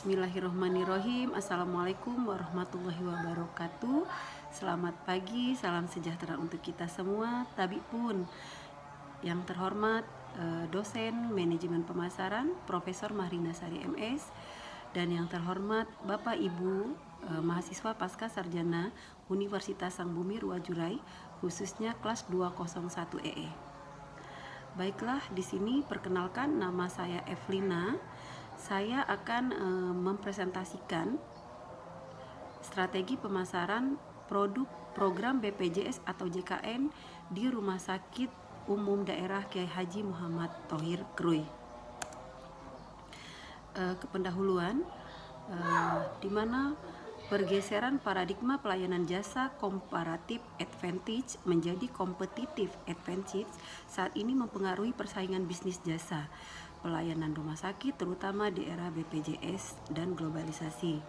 Bismillahirrahmanirrahim. Assalamualaikum warahmatullahi wabarakatuh. Selamat pagi, salam sejahtera untuk kita semua. Tabi pun yang terhormat dosen manajemen pemasaran Profesor Mahrina Sari MS, dan yang terhormat Bapak Ibu mahasiswa pasca sarjana Universitas Sang Bumi Ruwajurai, khususnya kelas 201 EE. Baiklah, di sini perkenalkan, nama saya Evelina. Saya akan mempresentasikan strategi pemasaran produk program BPJS atau JKN di Rumah Sakit Umum Daerah Kiai Haji Muhammad Thohir Krui. Kependahuluan, di mana pergeseran paradigma pelayanan jasa comparative advantage menjadi competitive advantage saat ini mempengaruhi persaingan bisnis jasa pelayanan rumah sakit, terutama di era BPJS dan globalisasi.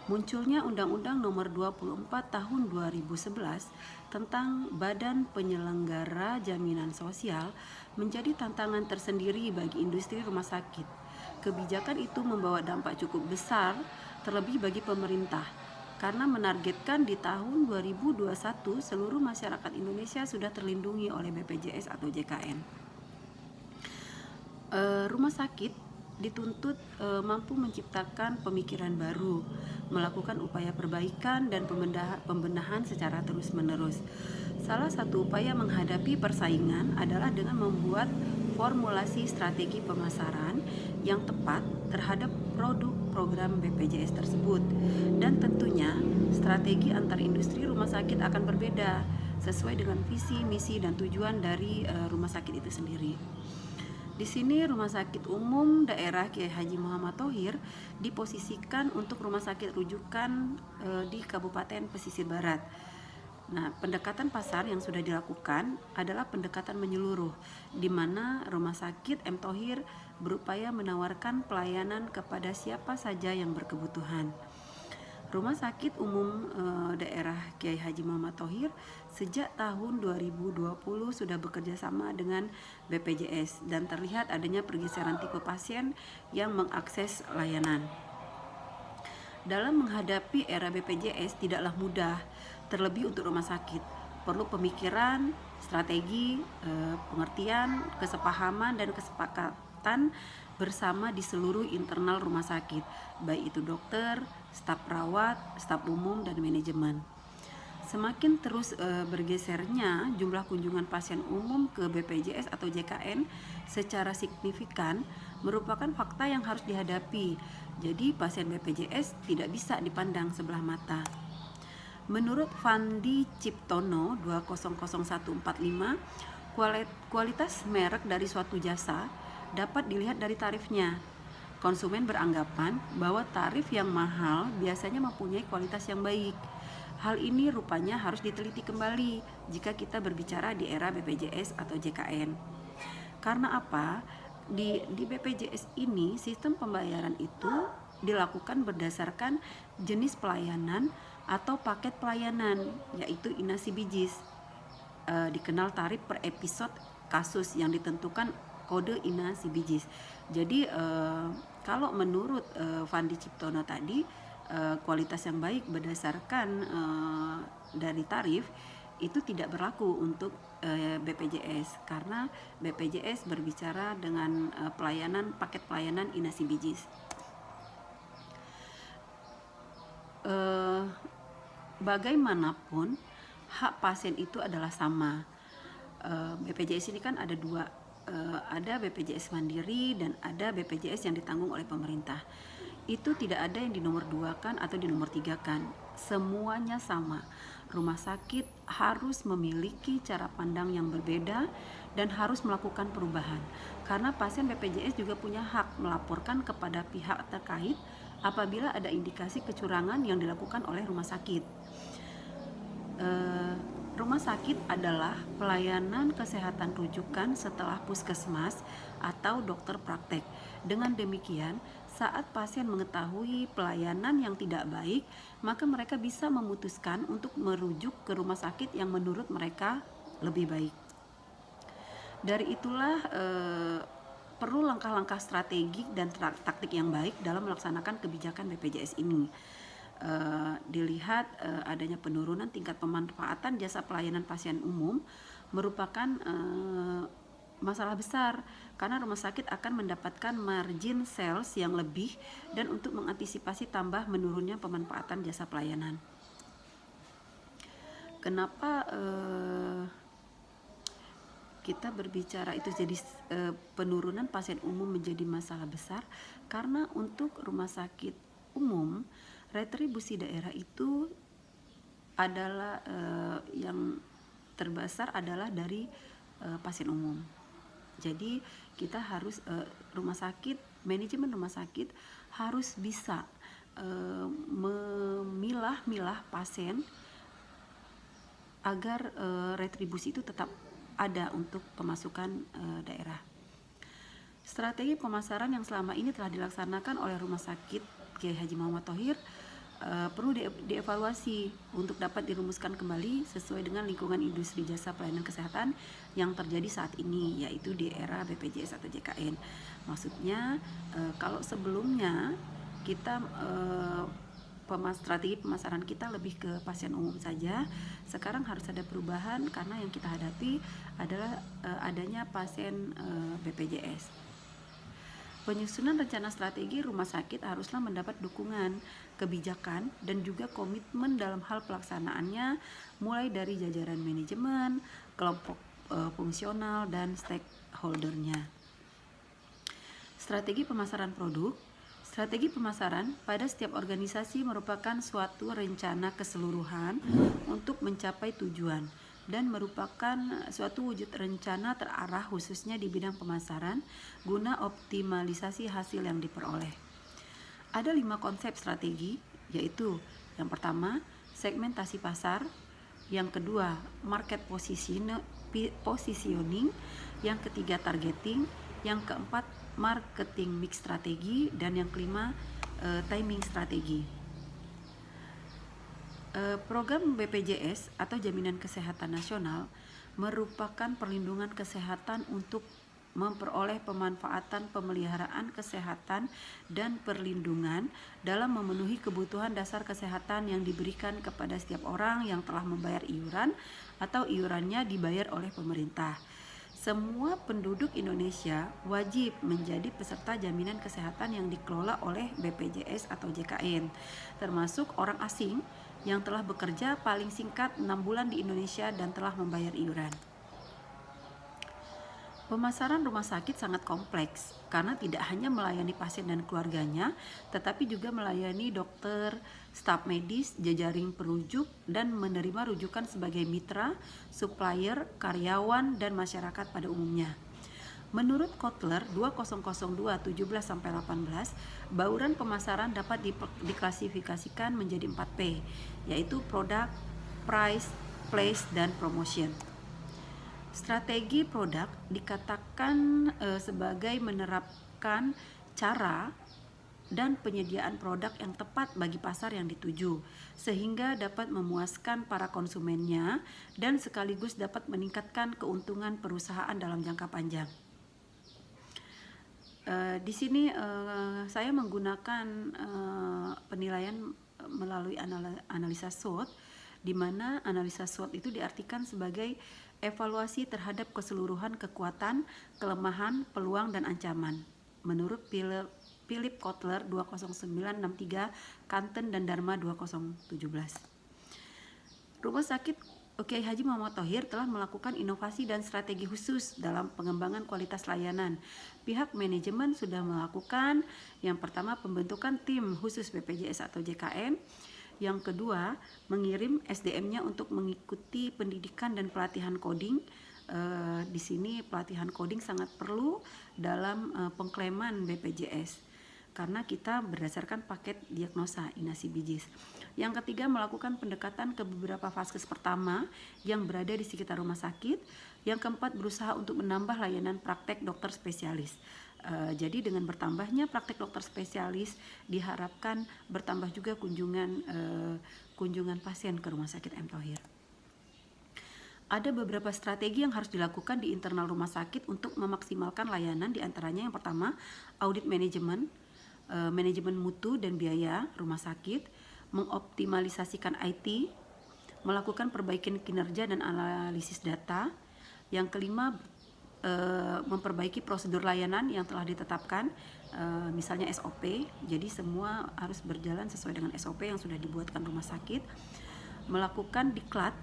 Munculnya Undang-Undang Nomor 24 Tahun 2011 tentang Badan Penyelenggara Jaminan Sosial menjadi tantangan tersendiri bagi industri rumah sakit. Kebijakan itu membawa dampak cukup besar, terlebih bagi pemerintah, karena menargetkan di tahun 2021 seluruh masyarakat Indonesia sudah terlindungi oleh BPJS atau JKN. Rumah sakit dituntut mampu menciptakan pemikiran baru, melakukan upaya perbaikan dan pembenahan secara terus-menerus. Salah satu upaya menghadapi persaingan adalah dengan membuat formulasi strategi pemasaran yang tepat terhadap produk program BPJS tersebut. Dan tentunya strategi antar industri rumah sakit akan berbeda sesuai dengan visi, misi, dan tujuan dari rumah sakit itu sendiri. Di sini Rumah Sakit Umum Daerah Kiai Haji Muhammad Thohir diposisikan untuk rumah sakit rujukan di Kabupaten Pesisir Barat. Nah, pendekatan pasar yang sudah dilakukan adalah pendekatan menyeluruh, di mana Rumah Sakit M. Thohir berupaya menawarkan pelayanan kepada siapa saja yang berkebutuhan. Rumah Sakit Umum Daerah Kiai Haji Muhammad Thohir sejak tahun 2020 sudah bekerja sama dengan BPJS dan terlihat adanya pergeseran tipe pasien yang mengakses layanan. Dalam menghadapi era BPJS tidaklah mudah, terlebih untuk rumah sakit. Perlu pemikiran, strategi, pengertian, kesepahaman, dan kesepakatan bersama di seluruh internal rumah sakit, baik itu dokter, staf perawat, staf umum, dan manajemen. Semakin terus bergesernya jumlah kunjungan pasien umum ke BPJS atau JKN secara signifikan merupakan fakta yang harus dihadapi. Jadi pasien BPJS tidak bisa dipandang sebelah mata. Menurut Fandi Ciptono 200145, kualitas merek dari suatu jasa dapat dilihat dari tarifnya. Konsumen beranggapan bahwa tarif yang mahal biasanya mempunyai kualitas yang baik. Hal ini rupanya harus diteliti kembali jika kita berbicara di era BPJS atau JKN. Karena apa? Di BPJS ini sistem pembayaran itu dilakukan berdasarkan jenis pelayanan atau paket pelayanan, yaitu INA-CBJS. Dikenal tarif per episode kasus yang ditentukan kode INA-CBJS. Jadi kalau menurut Fandi Ciptono tadi, kualitas yang baik berdasarkan dari tarif itu tidak berlaku untuk BPJS, karena BPJS berbicara dengan pelayanan paket pelayanan INA-CBJS. Bagaimanapun hak pasien itu adalah sama. BPJS ini kan ada dua, ada BPJS mandiri dan ada BPJS yang ditanggung oleh pemerintah. Itu tidak ada yang dinomor duakan atau dinomor tigakan, semuanya sama. Rumah sakit harus memiliki cara pandang yang berbeda dan harus melakukan perubahan, karena pasien BPJS juga punya hak melaporkan kepada pihak terkait apabila ada indikasi kecurangan yang dilakukan oleh rumah sakit. Rumah sakit adalah pelayanan kesehatan rujukan setelah puskesmas atau dokter praktek. Dengan demikian, saat pasien mengetahui pelayanan yang tidak baik, maka mereka bisa memutuskan untuk merujuk ke rumah sakit yang menurut mereka lebih baik. Dari itulah perlu langkah-langkah strategik dan taktik yang baik dalam melaksanakan kebijakan BPJS ini. Dilihat adanya penurunan tingkat pemanfaatan jasa pelayanan pasien umum merupakan masalah besar karena rumah sakit akan mendapatkan margin sales yang lebih dan untuk mengantisipasi tambah menurunnya pemanfaatan jasa pelayanan. Kenapa kita berbicara itu jadi penurunan pasien umum menjadi masalah besar? Karena untuk rumah sakit umum retribusi daerah itu adalah yang terbesar adalah dari pasien umum. Jadi kita harus manajemen rumah sakit harus bisa memilah-milah pasien agar retribusi itu tetap ada untuk pemasukan daerah. Strategi pemasaran yang selama ini telah dilaksanakan oleh Rumah Sakit Kiai Haji Muhammad Thohir perlu dievaluasi untuk dapat dirumuskan kembali sesuai dengan lingkungan industri jasa pelayanan kesehatan yang terjadi saat ini, yaitu di era BPJS atau JKN. Maksudnya kalau sebelumnya kita strategi pemasaran kita lebih ke pasien umum saja, sekarang harus ada perubahan karena yang kita hadapi adalah adanya pasien BPJS. Penyusunan rencana strategi rumah sakit haruslah mendapat dukungan, kebijakan, dan juga komitmen dalam hal pelaksanaannya mulai dari jajaran manajemen, kelompok fungsional, dan stakeholdernya. Strategi pemasaran produk. Strategi pemasaran pada setiap organisasi merupakan suatu rencana keseluruhan untuk mencapai tujuan dan merupakan suatu wujud rencana terarah khususnya di bidang pemasaran guna optimalisasi hasil yang diperoleh. Ada 5 konsep strategi, yaitu yang pertama segmentasi pasar, yang kedua market positioning, yang ketiga targeting, yang keempat marketing mix strategi, dan yang kelima timing strategi. Program BPJS atau Jaminan Kesehatan Nasional merupakan perlindungan kesehatan untuk memperoleh pemanfaatan pemeliharaan kesehatan dan perlindungan dalam memenuhi kebutuhan dasar kesehatan yang diberikan kepada setiap orang yang telah membayar iuran atau iurannya dibayar oleh pemerintah. Semua penduduk Indonesia wajib menjadi peserta jaminan kesehatan yang dikelola oleh BPJS atau JKN, termasuk orang asing yang telah bekerja paling singkat 6 bulan di Indonesia dan telah membayar iuran. Pemasaran rumah sakit sangat kompleks karena tidak hanya melayani pasien dan keluarganya, tetapi juga melayani dokter, staf medis, jejaring perujuk, dan menerima rujukan sebagai mitra, supplier, karyawan, dan masyarakat pada umumnya. Menurut Kotler 2002-17-18, bauran pemasaran dapat diklasifikasikan menjadi 4P, yaitu product, price, place, dan promotion. Strategi produk dikatakan sebagai menerapkan cara dan penyediaan produk yang tepat bagi pasar yang dituju, sehingga dapat memuaskan para konsumennya dan sekaligus dapat meningkatkan keuntungan perusahaan dalam jangka panjang. Di sini saya menggunakan penilaian melalui analisa SWOT, di mana analisa SWOT itu diartikan sebagai evaluasi terhadap keseluruhan kekuatan, kelemahan, peluang, dan ancaman. Menurut Philip Kotler 20963, Kanten dan Dharma 2017. Rumah Sakit Kiai Haji Muhammad Thohir telah melakukan inovasi dan strategi khusus dalam pengembangan kualitas layanan. Pihak manajemen sudah melakukan yang pertama pembentukan tim khusus BPJS atau JKN. Yang kedua, mengirim SDM-nya untuk mengikuti pendidikan dan pelatihan coding. Di sini pelatihan coding sangat perlu dalam pengklaiman BPJS karena kita berdasarkan paket diagnosa inasi bijis. Yang ketiga, melakukan pendekatan ke beberapa vaskes pertama yang berada di sekitar rumah sakit. Yang keempat, berusaha untuk menambah layanan praktek dokter spesialis. Jadi dengan bertambahnya praktek dokter spesialis diharapkan bertambah juga kunjungan pasien ke Rumah Sakit M. Thohir. Ada beberapa strategi yang harus dilakukan di internal rumah sakit untuk memaksimalkan layanan, diantaranya yang pertama, audit manajemen, manajemen mutu dan biaya rumah sakit, mengoptimalisasikan IT, melakukan perbaikan kinerja dan analisis data. Yang kelima, memperbaiki prosedur layanan yang telah ditetapkan, misalnya SOP, jadi semua harus berjalan sesuai dengan SOP yang sudah dibuatkan rumah sakit. Melakukan diklat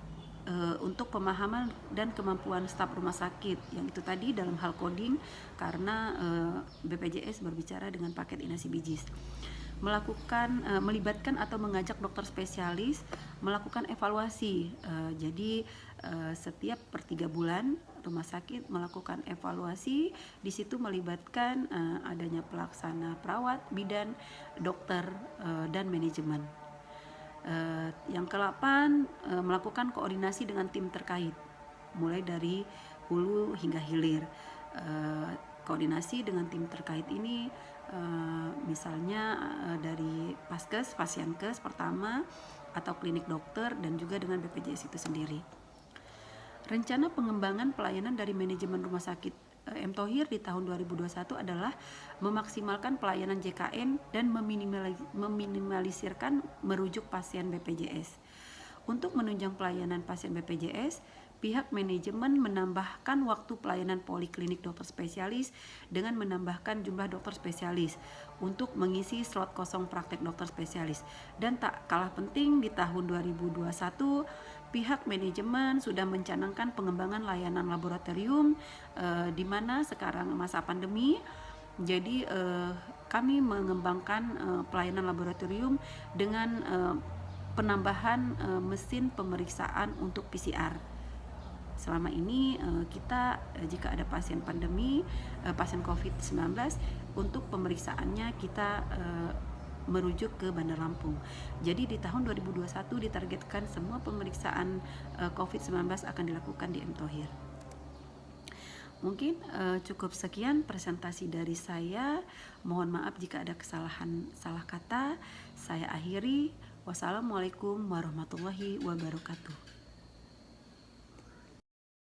untuk pemahaman dan kemampuan staf rumah sakit, yang itu tadi dalam hal coding, karena BPJS berbicara dengan paket inasi bijis. Melibatkan atau mengajak dokter spesialis melakukan evaluasi, jadi setiap per 3 bulan rumah sakit melakukan evaluasi, di situ melibatkan adanya pelaksana, perawat, bidan, dokter, dan manajemen. Yang ke-8, melakukan koordinasi dengan tim terkait, mulai dari hulu hingga hilir. Koordinasi dengan tim terkait ini misalnya dari Paskes, Pasienkes pertama, atau klinik dokter, dan juga dengan BPJS itu sendiri. Rencana pengembangan pelayanan dari manajemen rumah sakit M. Thohir di tahun 2021 adalah memaksimalkan pelayanan JKN dan meminimalisirkan merujuk pasien BPJS. Untuk menunjang pelayanan pasien BPJS, pihak manajemen menambahkan waktu pelayanan poliklinik dokter spesialis dengan menambahkan jumlah dokter spesialis untuk mengisi slot kosong praktek dokter spesialis. Dan tak kalah penting, di tahun 2021 pihak manajemen sudah mencanangkan pengembangan layanan laboratorium, di mana sekarang masa pandemi, jadi kami mengembangkan pelayanan laboratorium dengan penambahan mesin pemeriksaan untuk PCR. Selama ini kita jika ada pasien pandemi, pasien COVID-19, untuk pemeriksaannya kita merujuk ke Bandar Lampung. Jadi di tahun 2021 ditargetkan semua pemeriksaan COVID-19 akan dilakukan di M. Thohir. Mungkin cukup sekian presentasi dari saya. Mohon maaf jika ada kesalahan salah kata. Saya akhiri. Wassalamualaikum warahmatullahi wabarakatuh.